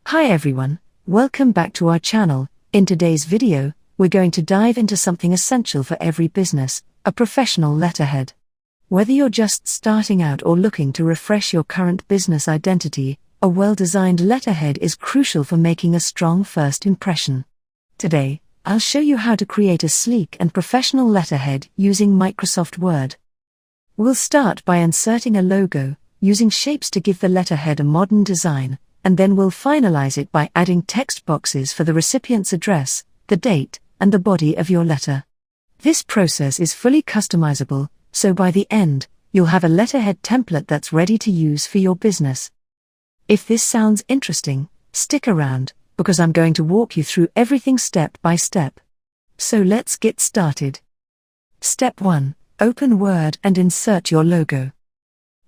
Hi everyone, welcome back to our channel. In today's video, we're going to dive into something essential for every business, a professional letterhead. Whether you're just starting out or looking to refresh your current business identity, a well-designed letterhead is crucial for making a strong first impression. Today, I'll show you how to create a sleek and professional letterhead using Microsoft Word. We'll start by inserting a logo, using shapes to give the letterhead a modern design, and then we'll finalize it by adding text boxes for the recipient's address, the date, and the body of your letter. This process is fully customizable, so by the end, you'll have a letterhead template that's ready to use for your business. If this sounds interesting, stick around, because I'm going to walk you through everything step by step. So let's get started. Step 1. Open Word and insert your logo.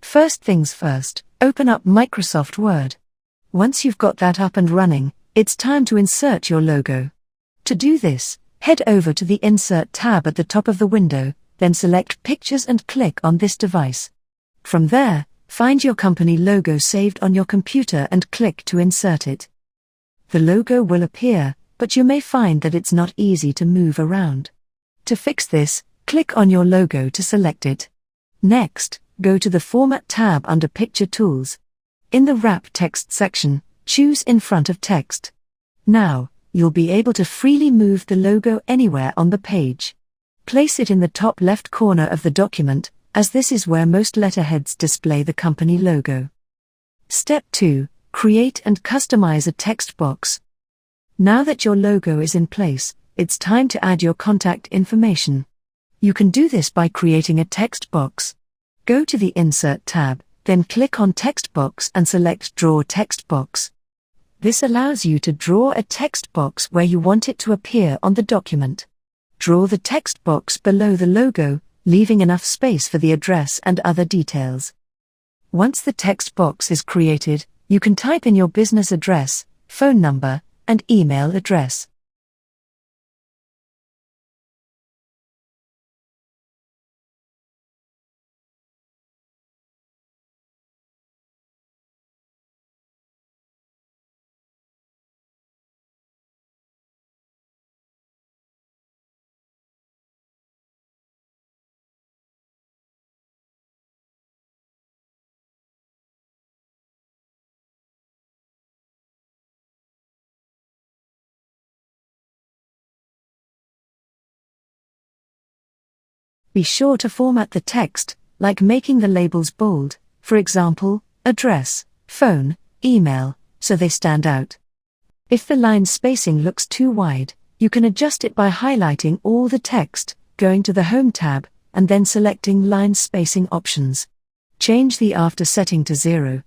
First things first, open up Microsoft Word. Once you've got that up and running, it's time to insert your logo. To do this, head over to the Insert tab at the top of the window, then select Pictures and click on this device. From there, find your company logo saved on your computer and click to insert it. The logo will appear, but you may find that it's not easy to move around. To fix this, click on your logo to select it. Next, go to the Format tab under Picture Tools. In the Wrap Text section, choose In Front of Text. Now, you'll be able to freely move the logo anywhere on the page. Place it in the top left corner of the document, as this is where most letterheads display the company logo. Step 2. Create and customize a text box. Now that your logo is in place, it's time to add your contact information. You can do this by creating a text box. Go to the Insert tab, then click on Text Box and select Draw Text Box. This allows you to draw a text box where you want it to appear on the document. Draw the text box below the logo, leaving enough space for the address and other details. Once the text box is created, you can type in your business address, phone number, and email address. Be sure to format the text, like making the labels bold, for example, address, phone, email, so they stand out. If the line spacing looks too wide, you can adjust it by highlighting all the text, going to the Home tab, and then selecting Line Spacing Options. Change the After setting to 0.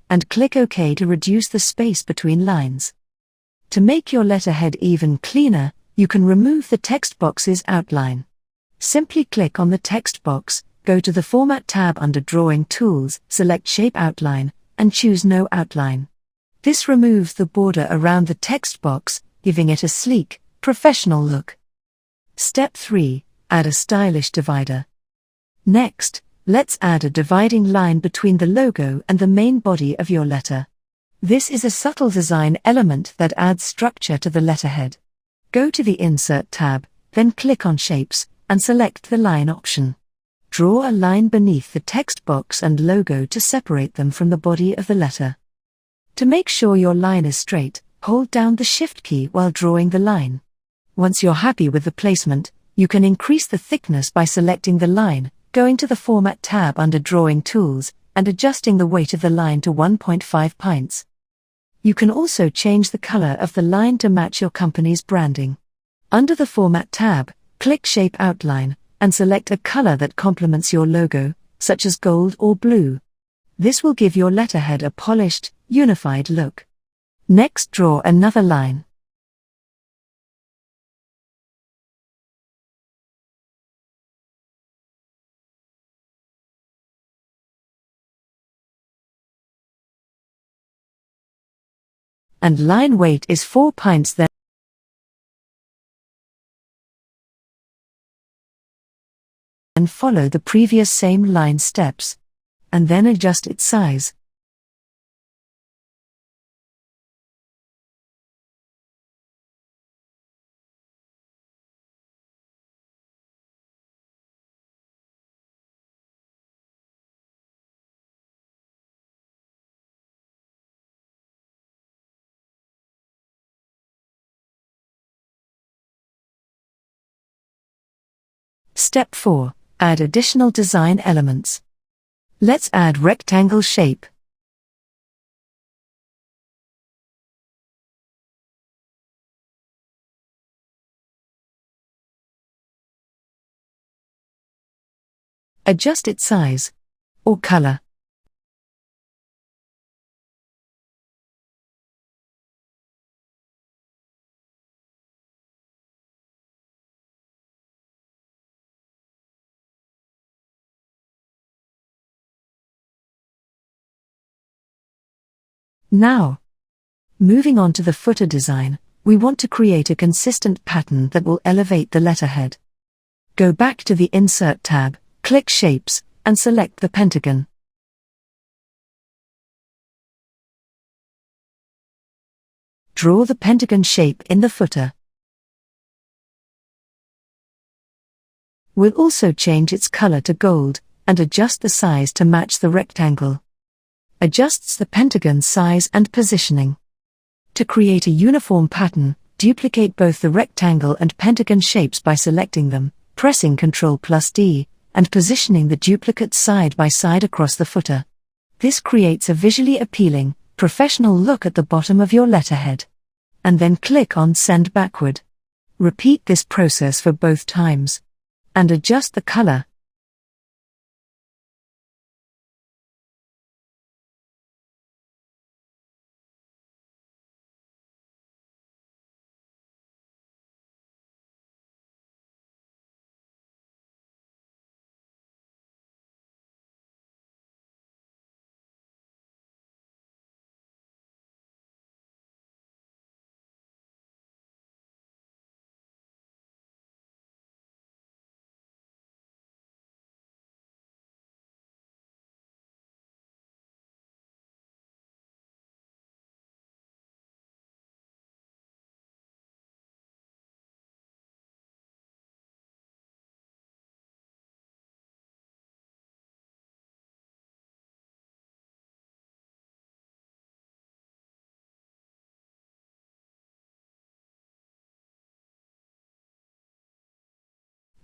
And click OK to reduce the space between lines. To make your letterhead even cleaner, you can remove the text box's outline. Simply click on the text box, go to the Format tab under Drawing Tools, select Shape Outline, and choose No Outline. This removes the border around the text box, giving it a sleek, professional look. Step 3. Add a stylish divider. Next, let's add a dividing line between the logo and the main body of your letter. This is a subtle design element that adds structure to the letterhead. Go to the Insert tab, then click on Shapes, and select the Line option. Draw a line beneath the text box and logo to separate them from the body of the letter. To make sure your line is straight, hold down the Shift key while drawing the line. Once you're happy with the placement, you can increase the thickness by selecting the line, going to the Format tab under Drawing Tools, and adjusting the weight of the line to 1.5 pints. You can also change the color of the line to match your company's branding. Under the Format tab, click Shape Outline, and select a color that complements your logo, such as gold or blue. This will give your letterhead a polished, unified look. Next, draw another line. And line weight is 4 pints, then follow the previous same line steps. And then adjust its size. Step 4. Add additional design elements. Let's add rectangle shape. Adjust its size or color. Now, moving on to the footer design, we want to create a consistent pattern that will elevate the letterhead. Go back to the Insert tab, click Shapes, and select the pentagon. Draw the pentagon shape in the footer. We'll also change its color to gold, and adjust the size to match the rectangle. Adjusts the pentagon's size and positioning. To create a uniform pattern, duplicate both the rectangle and pentagon shapes by selecting them, pressing Ctrl+D, and positioning the duplicates side by side across the footer. This creates a visually appealing, professional look at the bottom of your letterhead. And then click on Send Backward. Repeat this process for both times. And adjust the color.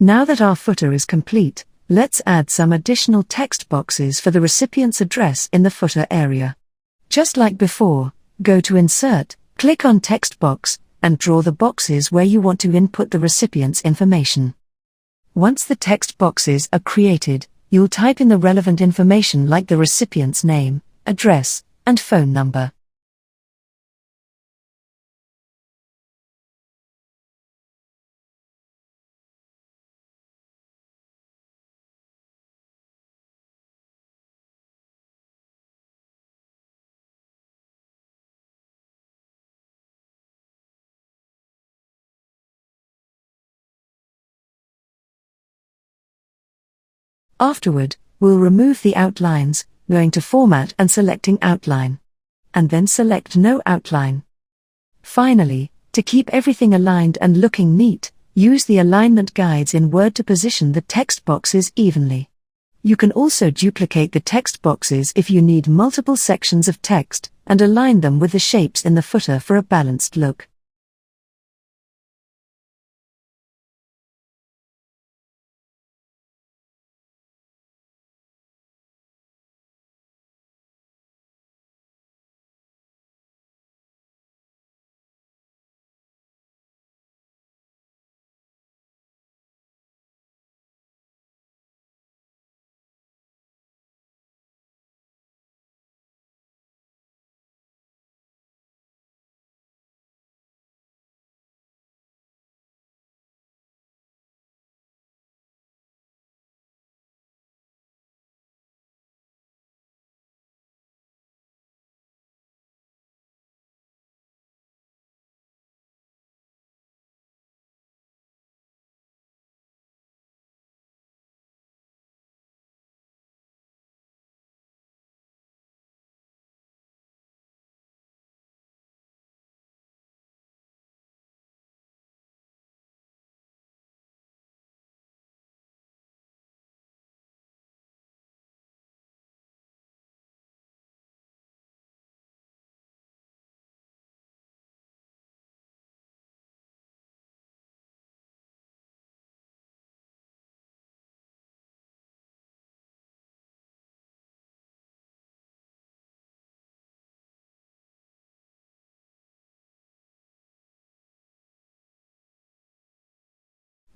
Now that our footer is complete, let's add some additional text boxes for the recipient's address in the footer area. Just like before, go to Insert, click on Text Box, and draw the boxes where you want to input the recipient's information. Once the text boxes are created, you'll type in the relevant information like the recipient's name, address, and phone number. Afterward, we'll remove the outlines, going to Format and selecting Outline. And then select No Outline. Finally, to keep everything aligned and looking neat, use the alignment guides in Word to position the text boxes evenly. You can also duplicate the text boxes if you need multiple sections of text, and align them with the shapes in the footer for a balanced look.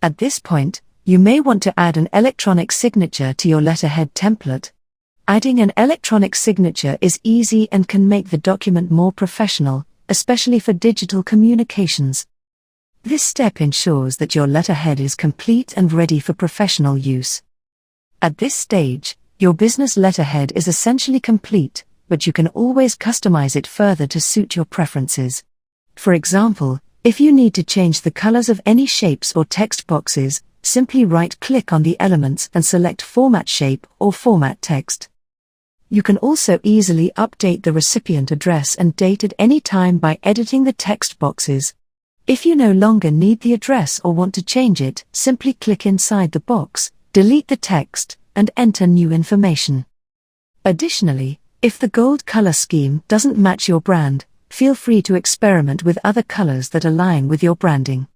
At this point, you may want to add an electronic signature to your letterhead template. Adding an electronic signature is easy and can make the document more professional, especially for digital communications. This step ensures that your letterhead is complete and ready for professional use. At this stage, your business letterhead is essentially complete, but you can always customize it further to suit your preferences. For example, if you need to change the colors of any shapes or text boxes, simply right-click on the elements and select Format Shape or Format Text. You can also easily update the recipient address and date at any time by editing the text boxes. If you no longer need the address or want to change it, simply click inside the box, delete the text, and enter new information. Additionally, if the gold color scheme doesn't match your brand, feel free to experiment with other colors that align with your branding.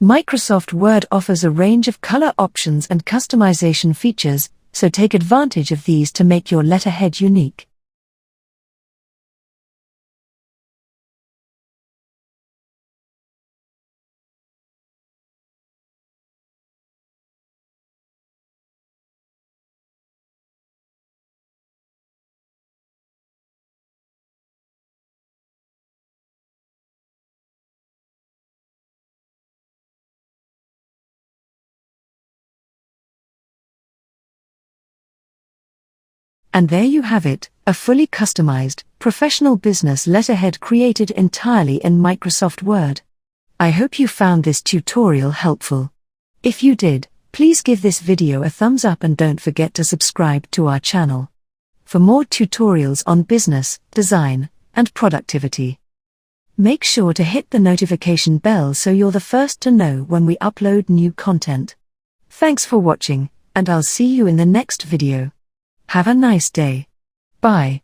Microsoft Word offers a range of color options and customization features, so take advantage of these to make your letterhead unique. And there you have it, a fully customized, professional business letterhead created entirely in Microsoft Word. I hope you found this tutorial helpful. If you did, please give this video a thumbs up and don't forget to subscribe to our channel for more tutorials on business, design, and productivity. Make sure to hit the notification bell so you're the first to know when we upload new content. Thanks for watching, and I'll see you in the next video. Have a nice day. Bye.